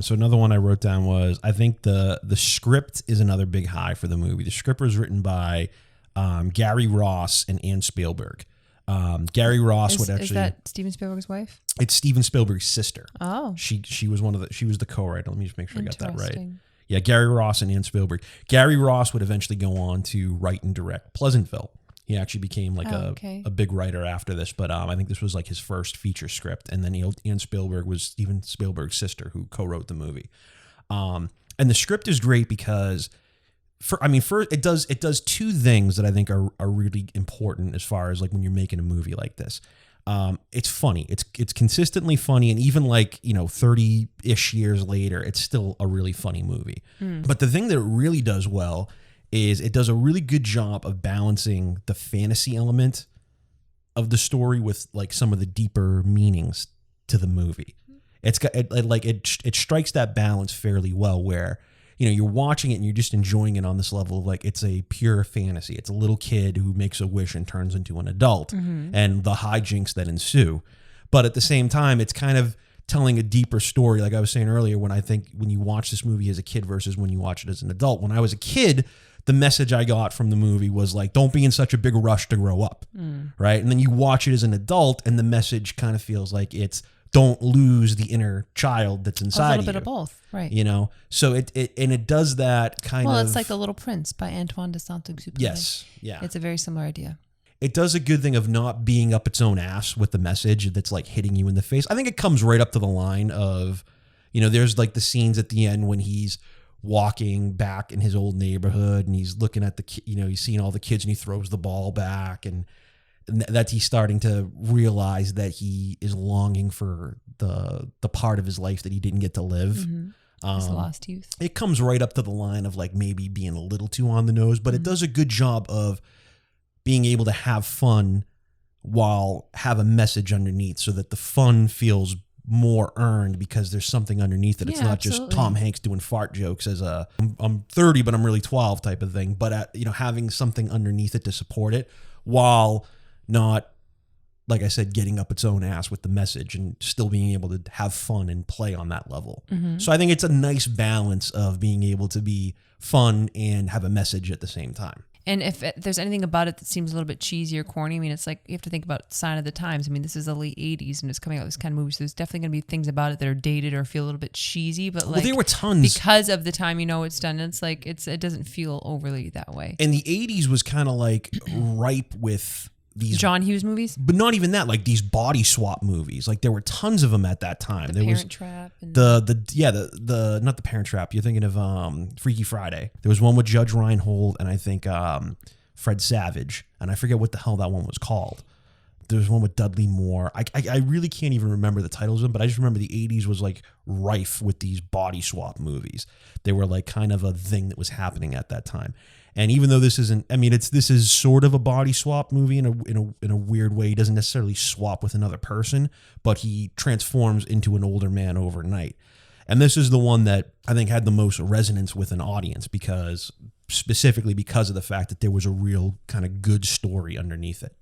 So another one I wrote down was, I think the script is another big high for the movie. The script was written by Gary Ross and Ann Spielberg. Gary Ross would actually... Is that Steven Spielberg's wife? It's Steven Spielberg's sister. Oh. She was she was the co-writer. Let me just make sure I got that right. Interesting. Yeah, Gary Ross and Ann Spielberg. Gary Ross would eventually go on to write and direct Pleasantville. He actually became like a big writer after this, but I think this was like his first feature script. And then Ann Spielberg was Steven Spielberg's sister who co-wrote the movie. And the script is great because first it does two things that I think are really important as far as like when you're making a movie like this. It's funny. It's consistently funny, and even like 30-ish years later, it's still a really funny movie. But the thing that it really does well is it does a really good job of balancing the fantasy element of the story with like some of the deeper meanings to the movie. It's got it strikes that balance fairly well where you're watching it and you're just enjoying it on this level of like, it's a pure fantasy. It's a little kid who makes a wish and turns into an adult and the hijinks that ensue. But at the same time, it's kind of telling a deeper story. Like I was saying earlier, when you watch this movie as a kid versus when you watch it as an adult. When I was a kid, the message I got from the movie was like, don't be in such a big rush to grow up. Right. And then you watch it as an adult and the message kind of feels like it's, don't lose the inner child that's inside you. A little bit of both, right? So it does that kind of. Well, it's like The Little Prince by Antoine de Saint-Exupéry. Yes, yeah. It's a very similar idea. It does a good thing of not being up its own ass with the message that's like hitting you in the face. I think it comes right up to the line of, there's like the scenes at the end when he's walking back in his old neighborhood and he's looking at he's seeing all the kids and he throws the ball back and that he's starting to realize that he is longing for the part of his life that he didn't get to live. His lost youth. It comes right up to the line of like maybe being a little too on the nose, but it does a good job of being able to have fun while have a message underneath so that the fun feels more earned because there's something underneath it. It's not just Tom Hanks doing fart jokes as I'm 30, but I'm really 12 type of thing. But having something underneath it to support it while not, like I said, getting up its own ass with the message and still being able to have fun and play on that level. So I think it's a nice balance of being able to be fun and have a message at the same time. And if there's anything about it that seems a little bit cheesy or corny, I mean, it's like you have to think about Sign of the Times. I mean, this is the late 80s and it's coming out with this kind of movie. So there's definitely going to be things about it that are dated or feel a little bit cheesy. But like, there were tons. Because of the time it's done, it's like it doesn't feel overly that way. And the 80s was kind of like ripe with these John Hughes movies, but not even that, like these body swap movies. Like there were tons of them at that time. There was Parent Trap and the not the Parent Trap. You're thinking of Freaky Friday. There was one with Judge Reinhold and I think Fred Savage, and I forget what the hell that one was called. There was one with Dudley Moore. I really can't even remember the titles of them, but I just remember the 80s was like rife with these body swap movies. They were like kind of a thing that was happening at that time. And even though this isn't, I mean, this is sort of a body swap movie in a weird way. He doesn't necessarily swap with another person, but he transforms into an older man overnight. And this is the one that I think had the most resonance with an audience specifically because of the fact that there was a real kind of good story underneath it.